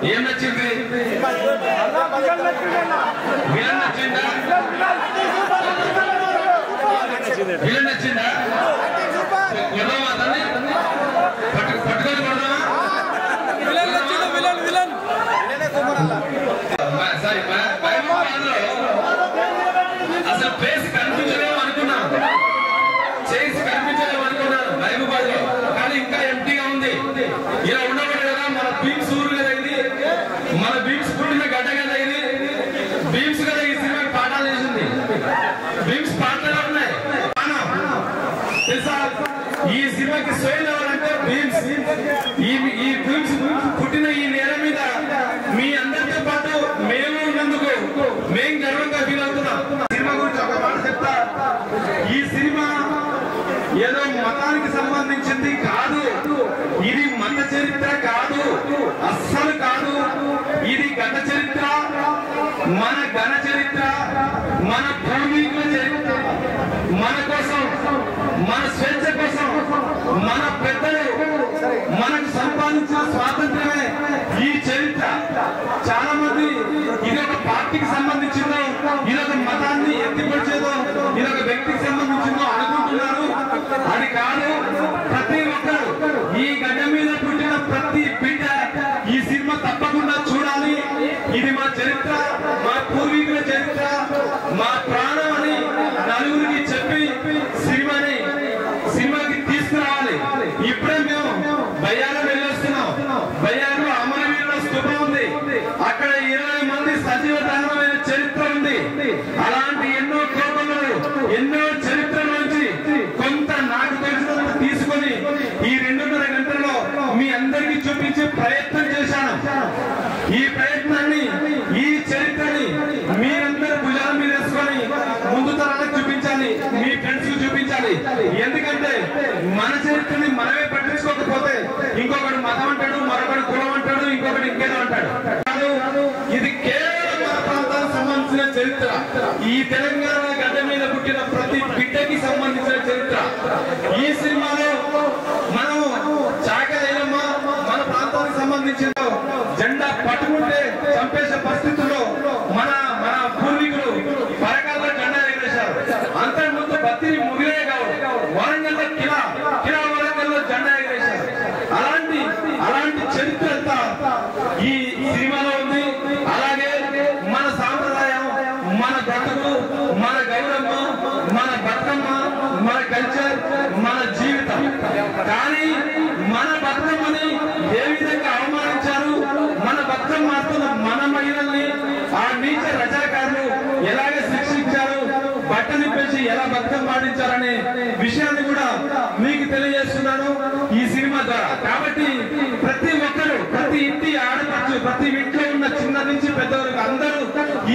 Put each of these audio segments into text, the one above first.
ఏం నచ్చింది? విలన్ నచ్చిందా? విలన్ నచ్చిందా? కొడదామా అతన్ని? పట్టుకొని కొడదామా? సారీ అసలు ఫేస్ కనిపించలేము అనుకున్నాను, చేసి కనిపించలేము అనుకున్నాను మహబూబాద్ లో, కానీ ఇంకా ఎంటీగా ఉంది. ఇలా ఉండకూడదు కదా, మన బీమ్స్ ఊరు కదా ఇది, మన బీమ్స్ పుట్టిన గడ్డ కదా ఇది, బీమ్స్ కదా ఈ సినిమాకి పాఠాలు చేసింది. బీమ్స్ పాటలు ఉన్నాయి తెలుసా? ఈ సినిమాకి స్వయం ఎవరంటే బీమ్స్. ఈ బీమ్స్ పుట్టిన ఈ నేల మీద మీ అందరితో పాటు మేము ఉన్నందుకు మేము గర్వంగా ఫీల్ అవుతున్నాం. సినిమా గురించి ఒక మాట చెప్తా. ఈ సినిమా ఏదో మతానికి సంబంధించింది కాదు, ఇది మత చరిత్ర కాదు, అస్సలు కాదు. ఇది గత చరిత్ర, మన ఘన చరిత్ర, మన పూర్వీకుల చరిత్ర, మన కోసం, మన స్వేచ్ఛ కోసం మన పెద్దలు మనకు సంపాదించిన స్వాతంత్రమే ఈ చరిత్ర. చాలా మంది ఇది ఒక పార్టీకి సంబంధించిందో, ఇదొక మతాన్ని ఎత్తిపరిచేదో, ఇదొక వ్యక్తికి సంబంధించిందో అనుకుంటున్నారు. అది కాదు. ప్రతి ఒక్కరు ఈ గడ్డ మీద పుట్టిన ప్రతి బిడ్డ ఈ సినిమా తప్పకుండా చూడాలి. ఇది మా చరిత్ర, మా పూర్వీకుల చరిత్ర, మా ప్రాణం అని నలుగురికి చెప్పి సినిమాకి తీసుకురావాలి. ఇప్పుడే మేము బయ్యారం వెళ్ళొస్తున్నాం. బయ్యారంలో అమరవీరుల స్తూపం ఉంది. అక్కడ 20 మంది సజీవ దహనమైన చరిత్ర ఉంది. అలాంటి ఎన్నో కోపలు, ఎన్నో చరిత్ర నుంచి కొంత నాకు తెలిసినంత తీసుకొని ఈ 2.5 గంటల్లో మీ అందరికీ చూపించే ప్రయత్నం చేశాను. ఈ ప్రయత్నాన్ని, ఈ చరిత్రని మీరందరూ భుజాల మీద వేసుకొని ముందు తరాలకు చూపించాలి, మీ ఫ్రెండ్స్ కు చూపించాలి. ఎందుకంటే మన చరిత్రని మనమే పట్టించుకోకపోతే ఇంకొకడు మతం అంటాడు, మరొకడు కులం అంటాడు, ఇంకొకటి ఇంకేదో అంటాడు. ఇది కేవలం మన ప్రాంతానికి సంబంధించిన చరిత్ర. ఈ తెలంగాణ గడ్డ మీద పుట్టిన ప్రతి బిడ్డకి సంబంధించిన చరిత్ర. ఈ సినిమాలో మనం చాకలైనమ్మ మన ప్రాంతానికి సంబంధించిన జెండా పట్టుకుంటే చంపేసే పరిస్థితుల్లో మన పూర్వీకులు పరకాల్లో జెండా ఎగరేశారు. అంతకుముందు బత్తిని ముగిలే కావు, వరంగల్లో కిలా వరంగల్లో జెండా ఎగరేశారు. అలాంటి చరిత్ర అంతా ఈ సినిమాలో ఉంది. అలాగే మన సాంప్రదాయం, మన బ్రతుకు, మన గౌరమ్మ, మన బతుకమ్మ, మన కల్చర్, మన జీవితం. కానీ మన బతుకమ్మని ఏ విధంగా అవమానించారు, మన బతుకమ్మ మన మహిళల్ని ఆ నీచ రజాకారులు ఎలాగ శిక్షించారు, బట్టనిప్పేసి ఎలా బతుకమ్మ ఆడించారనే విషయాన్ని కూడా మీకు తెలియజేస్తున్నాను ఈ సినిమా ద్వారా. కాబట్టి ప్రతి ఒక్కరు, ప్రతి ఇంటి ఆడపడుచు, ప్రతి ఇంట్లో ఉన్న చిన్న నుంచి పెద్దవరకు అందరూ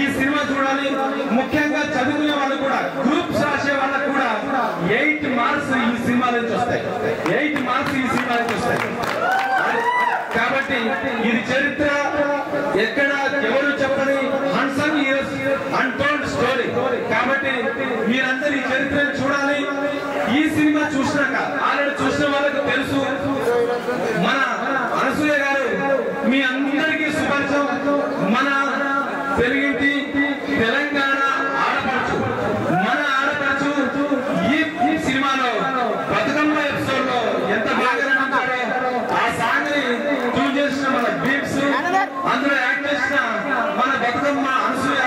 ఈ సినిమా చూడాలి. ముఖ్యంగా చదువుకునే వాళ్ళు కూడా, గ్రూప్స్ రాసే వాళ్ళకు కూడా 8 మార్క్స్ ఈ సినిమా నుంచి వస్తాయి. 8 మార్క్స్ ఈ సినిమా నుంచి వస్తాయి. కాబట్టి ఇది చరిత్ర, ఎక్కడ ఎవరు చెప్పని అన్సంగ్ హీరోస్, అన్టోల్డ్ స్టోరీ. కాబట్టి మీరందరూ ఈ చరిత్రను చూడాలి. ఈ సినిమా చూసినాక ఆల్రెడీ చూసిన వాళ్ళకు తెలుసు, మన అనసూయ గారు మీ అందరికీ సుపరిచయం. అందులో యాక్ట్ చేసిన మన బతుకమ్మ అనసూయ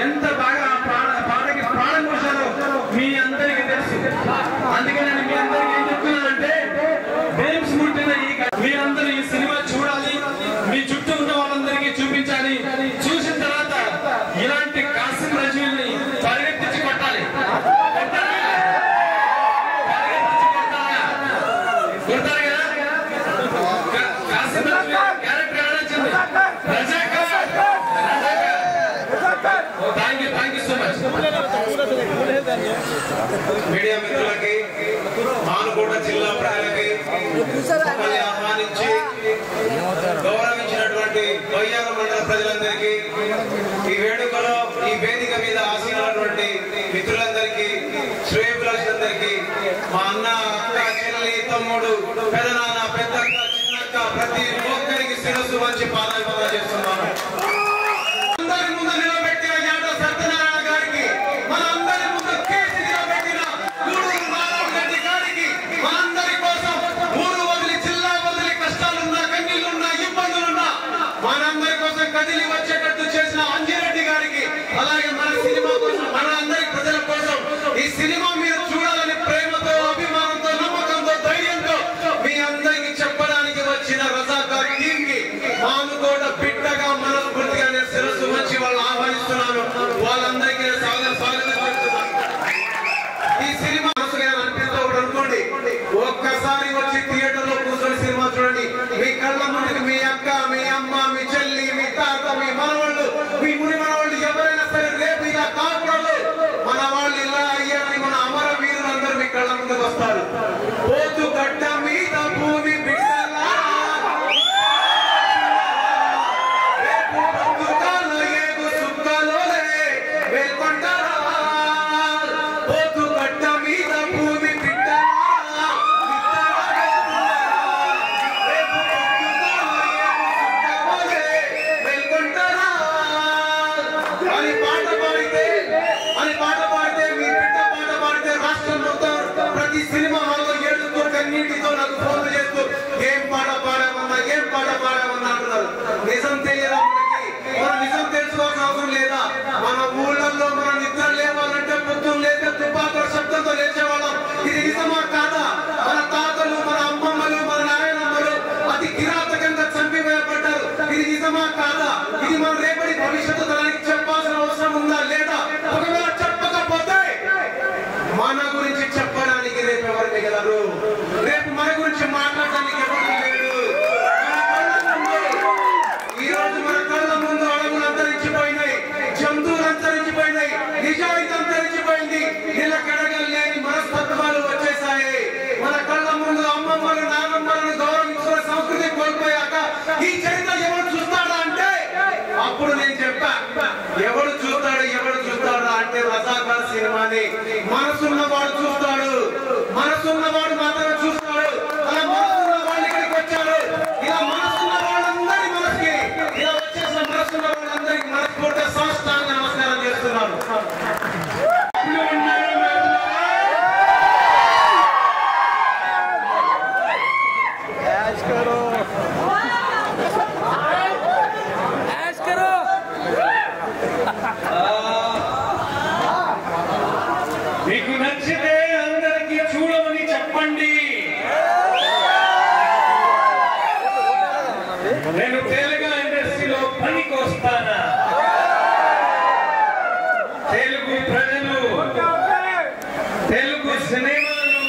ఎంత బాగా పాటకి ప్రాణం పోసారో మీ అందరికీ తెలుసు. అందుకే నేను మీ అందరికీ ఏం చెప్తున్నానంటే, గేమ్స్ ముట్టిన మీరందరూ ఈ సినిమా చూడాలి, మీ చుట్టూ ఉన్న వాళ్ళందరికీ చూపించాలి. చూసిన తర్వాత ఇలాంటి కాసిం రజీల్ని పరిగెత్తించి కొట్టాలి. మీడియా మిత్రులకి, మానుకోట జిల్లా ప్రజలకి మమ్మల్ని ఆహ్వానించి గౌరవించినటువంటి కొయ్యాల మండల ప్రజలందరికీ, ఈ వేడుకలో ఈ వేదిక మీద ఆసీనులైనటువంటి మిత్రులందరికీ, శ్రేయభిలాషులందరికీ, మా అన్న, అక్క, చెల్లి, తమ్ముడు, పెదనాన్న, పెద్దక్క, చిన్నక్క, ప్రతి ఒక్కరికి శిరస్సు మంచి పాదాభివందనం చేస్తున్నాను. అందరి ముందు నిలబెట్టిన యాదవ సత్యనారాయణ గారికి, మన అందరి ముందు కేసు నిలబెట్టిన గూడూరు నారాయణ గారికి, మనందరి కోసం ఊరు వదిలి, జిల్లా వదిలి, కష్టాలున్నా, కన్నీళ్లున్నా, ఇబ్బందులున్నా మనందరి కోసం కదిలి వచ్చేటట్టు చేసిన అంజిరెడ్డి గారికి, అలాగే మన సినిమా కోసం, మన అందరి ప్రజల కోసం ఈ సినిమా మీరు చూడాలని ప్రేమతో, అభిమానంతో, నమ్మకంతో, ధైర్యంతో మీ అందరికి చెప్పడానికి వచ్చిన రజాకార్ టీం కి మానుకోట బిడ్డగా మనస్ఫూర్తిగా నేను శిరస్సు వచ్చి వాళ్ళు ఆహ్వానిస్తున్నాను. వాళ్ళందరికీ స్వాగతం చెప్తున్నాను. ఈ సినిమా మనసుగా అనిపిస్తూ ఒకటి అనుకోండి, ఒక్కసారి వచ్చి థియేటర్ లో కూర్చొని సినిమా చూడండి. మీ కళ్ళ ముందుకు మీ అక్క, మీ అమ్మ, మీ చెల్లి, మీ తాత, మీ మనవాళ్ళు, మీ ముని మనవాళ్ళు ఎవరైనా సరే రేపు ఇలా కాకూడదు, మన వాళ్ళు ఇలా అయ్యారని మన అమర వీరులందరూ మీ కళ్ళ ముందుకు వస్తారు. పోతు గడ్డ మీద భూమి బిడ్డలా, ఏగు సుక్కలోలే వేల్కొంటారా, పోతు గడ్డ మీద భూమి బిడ్డలా, ప్రతి సినిమా హాల్లో ఏడుస్తూ కన్నీటితో నాకు ఫోన్లు చేస్తూ ఏం పాట పాడామన్నా, ఏం పాట పాడామన్నా అంటున్నారు. నిజం తెలియదా మనకి? మనం నిజం తెలుసుకోవాల్సిన అవసరం లేదా? మన ఊళ్ళల్లో మనం నిద్ర లేవాలంటే పొద్దున్న లేస్తే తుపాకుల శబ్దంతో లేచేవాళ్ళం. ఇది నిజమా కాదా? మన తాతలు, మన అమ్మమ్మలు, మన నాయనమ్మలు అతి కిరాతకంగా చంపివేయబడ్డారు. ఇది నిజమా కాదా? ఇది మనం రేపటి భవిష్యత్తు తరానికి చెప్పాల్సిన అవసరం ఉందా లేదా? ఒకవేళ చెప్పకపోతే మన గురించి చెప్పడానికి రేపు ఎవరు మిగలరు? రేపు మన గురించి మాట్లాడడానికి ఎవరు లేరు? ఈ రోజు మన కళ్ళ ముందు అడవులు అంతరించిపోయినాయి, జంతువులు అంతరించిపోయినాయి, నిజాయితీ అంతరించిపోయింది, నిలకడగా లేని మనస్తత్వాలు వచ్చేసాయి. మన కళ్ళ ముందు అమ్మమ్మలు, నాన్నమ్మలను గౌరవించిన సంస్కృతి కోల్పోయాక ఈ చరిత్ర ఎవరు చూస్తాడా అంటే, అప్పుడు నేను చెప్పా, ఎవడు చూస్తాడా అంటే రజాకార్ సినిమాని మనసున్నవాడు చూస్తాడు, మనసున్నవాడు మాత్రమే చూస్తాడు. అలా మనసున్న వాళ్ళు ఇక్కడికి వచ్చారు. ఇలా మనసున్న వాళ్ళందరి మనసుకి, ఇలా వచ్చేసిన మనసున్న వాళ్ళందరికీ మనస్ఫూర్తిగా సాష్టాంగ నమస్కారం చేస్తున్నాను. మీకు నచ్చితే అందరికీ చూడమని చెప్పండి. నేను తెలుగు ఇండస్ట్రీలో పనికి వస్తానా? తెలుగు ప్రజలు, తెలుగు సినిమాలు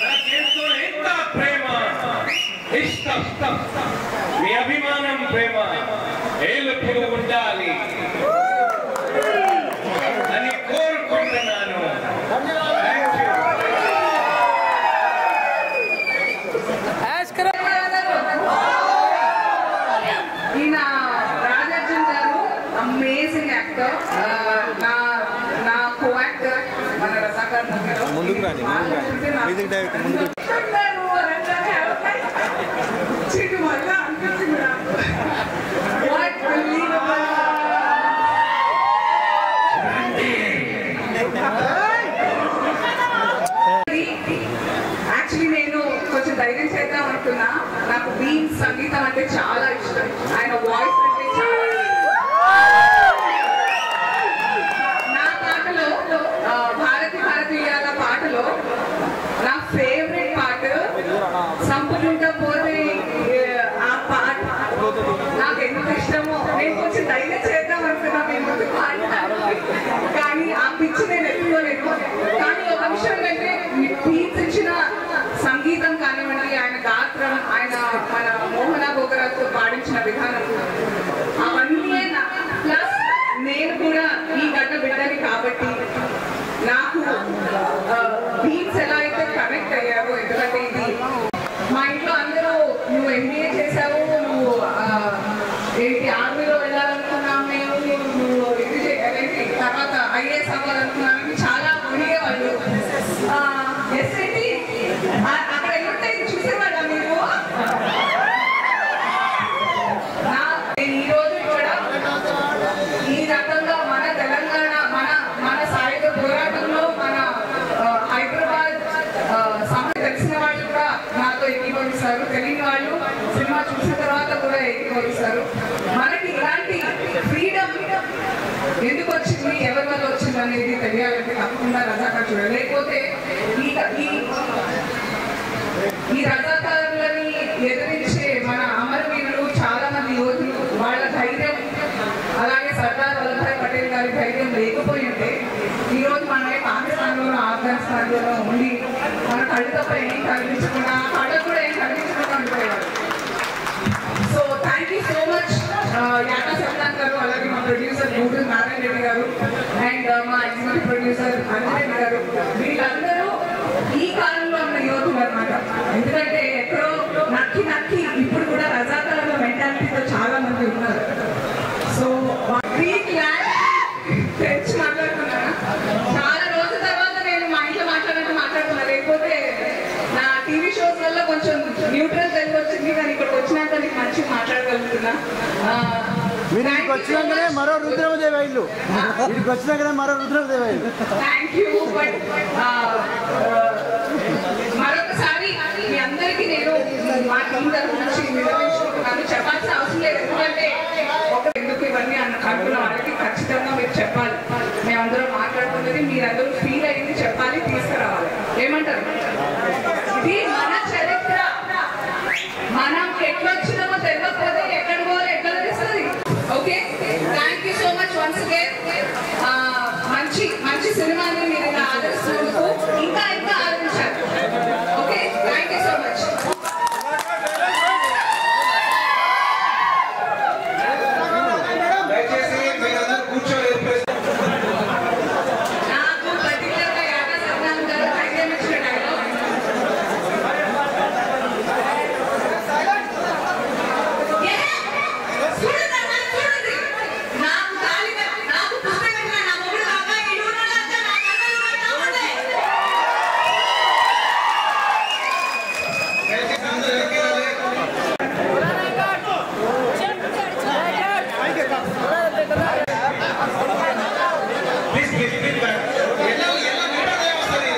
నాకెంతో ఎంత ప్రేమ, ఇష్టం, మీ అభిమానం, ప్రేమ ఎల్లప్పుడూ ఉండాలి అని కోరుకుంటున్నాను. ఈయన రాజార్జున్ గారు అమేజింగ్ యాక్టర్, నా కో యాక్టర్ మన రజాకార్ ముందుకు రాని మ్యూజిక్ డైరెక్టర్ ముందుకు యాక్చువల్లీ నేను కొంచెం ధైర్యం చేద్దాం అనుకున్నా. నాకు బీట్ సంగీతం అంటే చాలా ఇష్టం. ఇన్స్పిరేషన్. ఆయన వాయిస్ అంటే చాలా నా పాటలో భారతీయాల పాటలో నా ఫేవరెట్ పాట సంపుకుంటా పోతే ఆ పాట నాకు ఎందుకు ఇష్టమో. నేను కొంచెం ధైర్యం చేద్దాం అనుకున్నా మేము పాట, కానీ ఆ పిచ్చి నేను ఎత్తుకోలేదు. కానీ ఒక విషయం అంటే తీర్చిన సంగీతం కానివ్వండి, ఆయన గాత్రం, ఆయన మన మోహన గోగరాతో పాడించిన విధానం, అవన్నీ ప్లస్ నేను కూడా ఈ గడ్డ బిడ్డని కాబట్టి నాకు బీట్స్ ఎలా అయితే కనెక్ట్ అయ్యావో. ఎందుకంటే ఇది మా ఇంట్లో అందరూ నువ్వు ఎంబీఏ చేసావు, నువ్వు ఏంటి ఆర్మీలో వెళ్ళాలనుకున్నావు, మేము నువ్వు ఇది చేయాలి తర్వాత ఐఏఎస్ అవ్వాలనుకున్నావు, చాలా అడిగేవాళ్ళు. ఎస్ఐటి అక్కడ ఎన్నుంటే చూసేవాళ్ళ మీరు. ఈ రోజు కూడా ఈ రకంగా మన తెలంగాణ మన సాయుధ పోరాటంలో మన హైదరాబాద్ తెలిసిన వాళ్ళు కూడా నాతో ఏకీభవిస్తారు, తెలియని వాళ్ళు సినిమా చూసిన తర్వాత కూడా ఏకీభవిస్తారు. మనకి ఇలాంటి ఫ్రీడమ్ ఎందుకు వచ్చింది, ఎవరి వల్ల వచ్చింది అనేది తెలియాలంటే తప్పకుండా రజాకార్ చూడాలి. లేకపోతే ఈ రజాకారులని ఎదిరించే మన అమరవీరులు చాలా మంది యోధులు, వాళ్ళ ధైర్యం, అలాగే సర్దార్ వల్లభాయ్ పటేల్ గారి ధైర్యం లేకపోయి ఉంటే ఈరోజు మనమే పాకిస్తాన్లోనూ ఆఫ్ఘనిస్తాన్లోనూ ఉండి మన కళ్ళు తప్ప ఏం కనిపించకుండా, కళ్ళకు కూడా ఏం కనిపించకుండా ఉండిపోయేవారు. So thank you so much యానా సత్యాన్ గారు, అలాగే మా ప్రొడ్యూసర్ గూగుల్ నారాయణ రెడ్డి గారు అండ్ మా ఎగ్జిక్యూటివ్ ప్రొడ్యూసర్ అంజరెడ్డి గారు. వీళ్ళందరూ ఈ కాలంలో ఉన్న యోధులు అనమాట. ఎందుకంటే ఎక్కడో నక్కి ఇప్పుడు కూడా రజాకారుల మెంటాలిటీతో చాలా మంది ఉన్నారు. సో ఫ్రెండ్స్ మాట్లాడుతున్నాను, చాలా రోజుల తర్వాత నేను మా ఇంట్లో మాట్లాడుతున్నా. లేకపోతే నా టీవీ షోస్ వల్ల కొంచెం న్యూట్రల్ తెలివి వచ్చింది, కానీ ఇక్కడికి వచ్చినాక నేను మంచిగా మాట్లాడగలుగుతున్నా. వీరికి వచ్చినాకనే మరో రుద్రమదేవి ఇల్లు, వీరికి వచ్చినాకనే మరో రుద్రమదేవి ఇల్లు. Thank you. బట్ మరొకసారి మీ అందరికీ నేను మా టీం తరఫు నుంచి నిర్వహించుకుంటున్నాను. చెప్పాల్సిన అవసరం లేదు, ఎందుకంటే ఎందుకు ఇవన్నీ అనుకున్న వాళ్ళకి ఖచ్చితంగా మీరు చెప్పాలి. మేమందరం మాట్లాడుతున్నది మీరందరూ ఫీల్ అయింది చెప్పాలి, తీసుకురావాలి. ఏమంటారు? ఇది మన చరిత్ర, మనం ఎట్లొచ్చినామో తెలియకపోతే ఎక్కడ పోవాలి, ఎక్కడ తెలుస్తుంది. Okay, thank you so much once again. మంచి సినిమాని మీరు ఇలా ఆదరిస్తున్నందుకు ఇంకా ఆదరించాలి. Okay, thank you so much. దయచేసి మీరందరూ కూర్చోలేదు. నాకు పర్టికులర్గా యానా సత్యాన్ గారు ధైర్యం ఇచ్చిన డైలాగ్, నాకు తాళిగా, నాకు పుస్తకంగా, నా మొగుడు కాక ఈ ఊళ్ళంతా నా కళ్ళలో పడతా ఉండే. దయచేసి అందరూ ఎక్కాలి. Please back. ఎలా మీటదే వస్తుంది.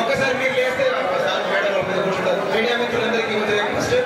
ఒకసారి మీరు లేస్తే ఒకసారి మేడం మీద కూర్చుంటారు. మీడియా మిత్రులందరికీ ఫస్ట్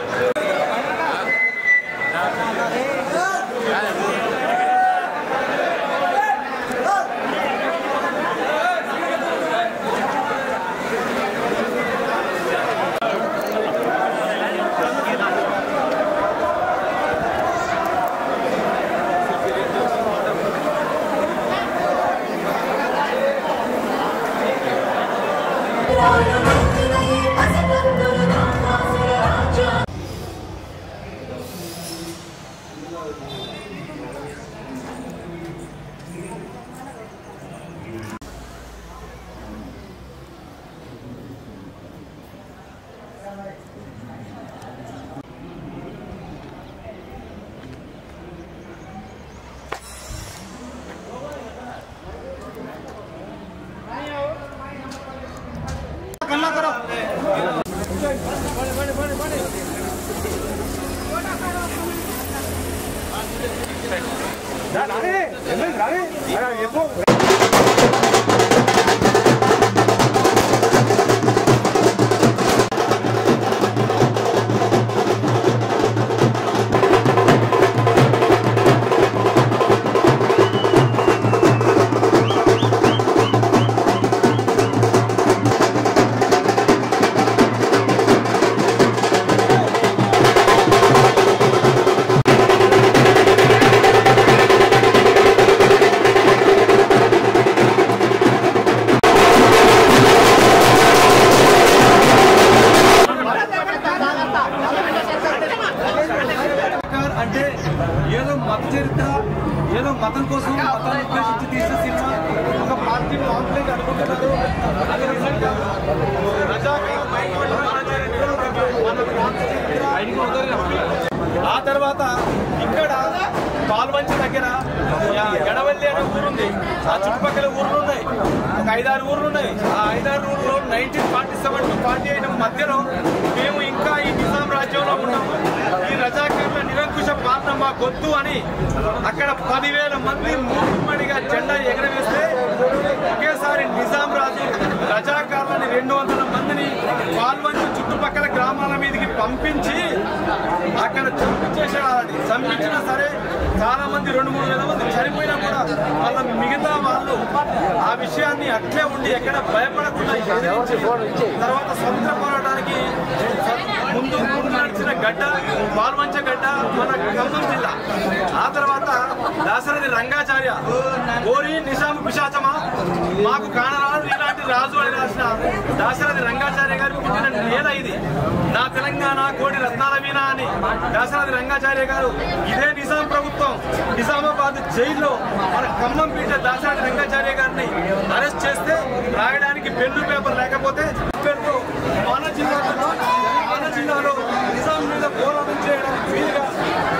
कल्ला करो మతం కోసం మతాన్ని ఉద్దేశించి తీసిన సినిమా ఒక పార్టీ కాంప్లైంట్ అనుకుంటున్నారు. అది నిజంగా ఆ తర్వాత ఇక్కడ పాల్వంచి దగ్గర ఎడవల్లి అనే ఊరుంది. ఆ చుట్టుపక్కల ఊర్లు ఉన్నాయి, ఒక 5-6 ఊర్లు ఉన్నాయి. ఆ 5-6 ఊర్లో 1947 to 48 మధ్యలో మేము ఇంకా ఈ నిజాం రాజ్యంలో ఉన్నాము. ఈ రజాకార్ల నిరంకుశ పాలన మాకొద్దు అని అక్కడ 10,000 మంది మూకుమ్మడిగా జెండా ఎగరవేస్తే ఒకేసారి నిజాం రాజు రజాకార్లని 200 మందిని పాల్వంచి చుట్టుపక్కల గ్రామాల మీదకి పంపించి అక్కడ చంపించేసేవాళ్ళని. చంపించినా సరే చాలా మంది 2-3 వేల మంది చనిపోయినా కూడా వాళ్ళ మిగతా వాళ్ళు ఆ విషయాన్ని అట్లే ఉండి ఎక్కడ భయపడకుండా ఎదిరించి తర్వాత స్వతంత్ర పోరాటానికి ముందు నడిచిన గడ్డ పాల్వంచ గడ్డ మన ఖమ్మం జిల్లా. ఆ తర్వాత దాశరథి రంగాచార్య కోరి నిజాము పిశాచమా మాకు కానరాదు ఇలాంటి రాజు అని రాసిన దాశరథి రంగాచార్య గారు పుట్టిన నేల ఇది. నా తెలంగాణ కోటి రత్నాల వీణ అని దాశరథి రంగాచార్య గారు ఇదే నిజాం ప్రభుత్వం నిజామాబాద్ జైల్లో మన ఖమ్మం పీఠ దాశరథి రంగాచార్య గారిని అరెస్ట్ చేస్తే రాయడానికి పెన్ను పేపర్ లేకపోతే పేరుతో మన జిల్లాలో నిజాం మీద పోరాటం చేయడానికి వీలుగా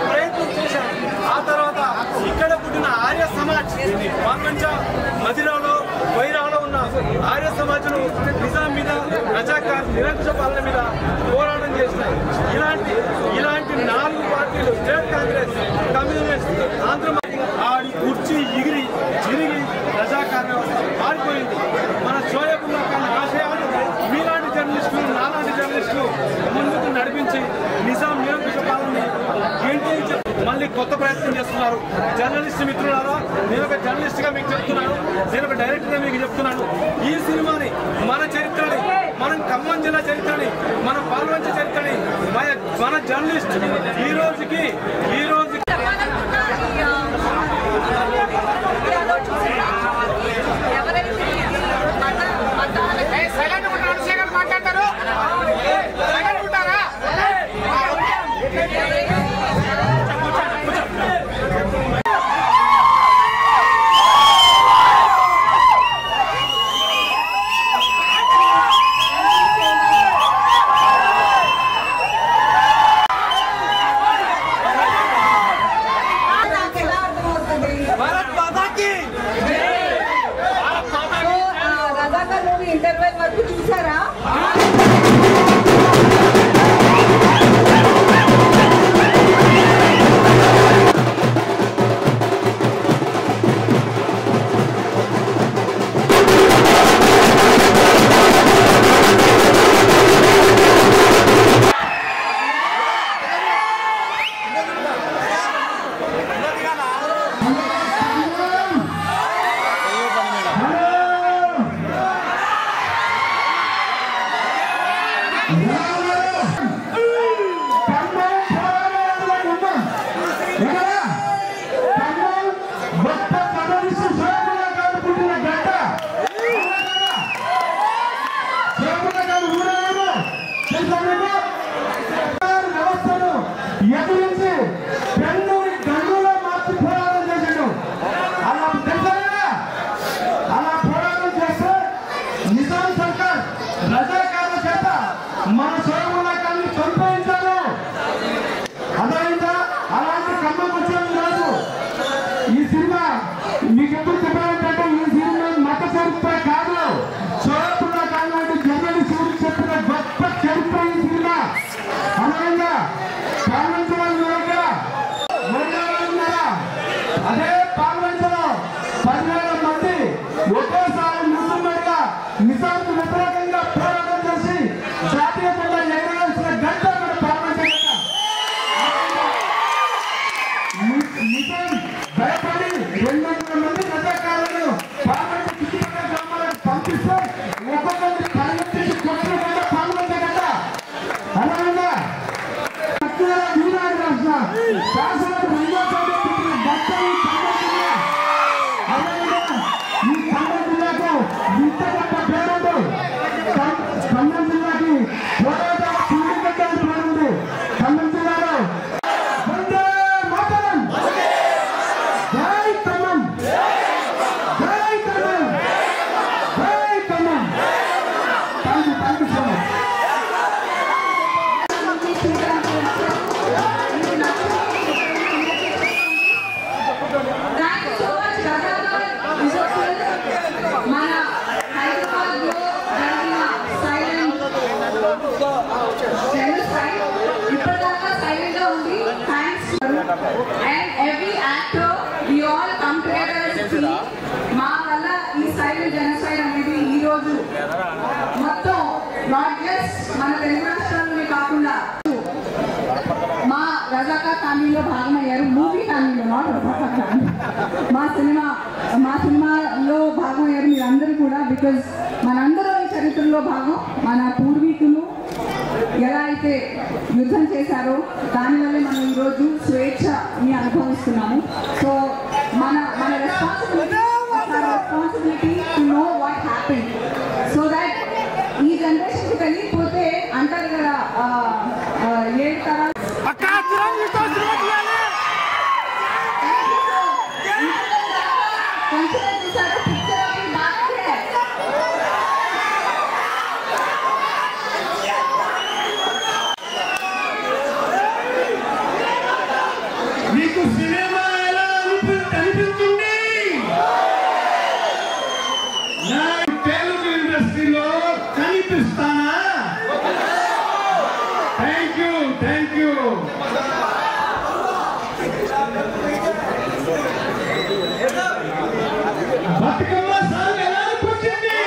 ప్రయత్నం చేశారు. ఆ తర్వాత ఇక్కడ పుట్టిన ఆర్య సమాజ్ పాల్వంచ మదిరాలో వైరాలో ఉన్న ఆర్య సమాజ్ను నిజాం మీద రజాకార్ నిరంకుశ పాలన మీద పోరాటం చేసినాయి. ఇలాంటి 4 పార్టీలు స్టేట్ కాంగ్రెస్, కమ్యూనిస్ట్, ఆంధ్ర ఆడి కుర్చీ చిరిగి రజాకార్ వ్యవస్థ మారిపోయింది. మన షోయబుల్లా ఖాన్ ఆశయాలు మీలాంటి జర్నలిస్టులు నాలాంటి జర్నలిస్టులు ముందుకు నడిపించి నిజాం నిరంకుశ పాలనని ఏంటి మళ్ళీ కొత్త ప్రయత్నం చేస్తున్నారు. జర్నలిస్ట్ మిత్రులారా, నేను ఒక జర్నలిస్ట్ గా మీకు చెప్తున్నాను, నేను ఒక డైరెక్టర్ గా మీకు చెప్తున్నాను. ఈ సినిమాని మన చరిత్రని, మనం ఖమ్మం జిల్లా చరిత్రని, మన పాల్వంచ చరిత్రని మన జర్నలిస్ట్ ఈ రోజుకి ఇంటర్వెల్ వరకు చూసారా? నిజాంకు వ్యతిరేకంగా పోరాటం చేసి జాతీయ జెండా ఎగరవేసిన గంట పాల్వంచ గంట. నిజాం భయపడి 200 మంది రజాకారులను పాల్వంచ చుట్టుపక్కల గ్రామాలకు పంపిస్తే ఒక్కొక్కరిని పరిగెత్తించి కొట్టిన గంట పాల్వంచ గంట. అనగా వీరాడు రాసిన శాసనాలు రంగోత్సవం పుట్టిన గంట ఈ ఖమ్మం జిల్లా. అనగా ఈ ఖమ్మం జిల్లాకు ఇంత గొప్ప పేరుంది. ఖమ్మం జిల్లాకి పోరాట సూర్యగడ్డ అని పేరుంది. ఖమ్మం జిల్లాలో వందే మాతరం, జై Khammam. and every actor, we all come together as a team. మా వల్ల ఈ సైలెంట్ జెనోసైడ్ అనేది ఈ రోజు మొత్తం నాట్ జస్ట్ మన తెలుగు రాష్ట్రాల్లోనే కాకుండా మా రజాకా ఫ్యామిలీలో భాగమయ్యారు. మూవీ ఫ్యామిలీలో, నాట్ రజాకా ఫ్యామిలీ. మా సినిమాలో భాగమయ్యారు మీరందరూ కూడా. బికాజ్ మనందరూ ఈ చరిత్రలో భాగం. మన పూర్వీకులు ఎలా అయితే యుద్ధం చేశారో దానివల్లే మనం ఈరోజు స్వేచ్ఛని అనుభవిస్తున్నాము. సో మన responsibility to know what happen, so that ఈ జనరేషన్కి తెలియకపోతే అంటారు కదా 7 తరాలు మీకు సినిమా ఎలా కనిపిస్తుంది? నా తెలుగు ఇండస్ట్రీలో కనిపిస్తానా? Thank you, thank you. Bathukamma song ఎలా అనిపించింది?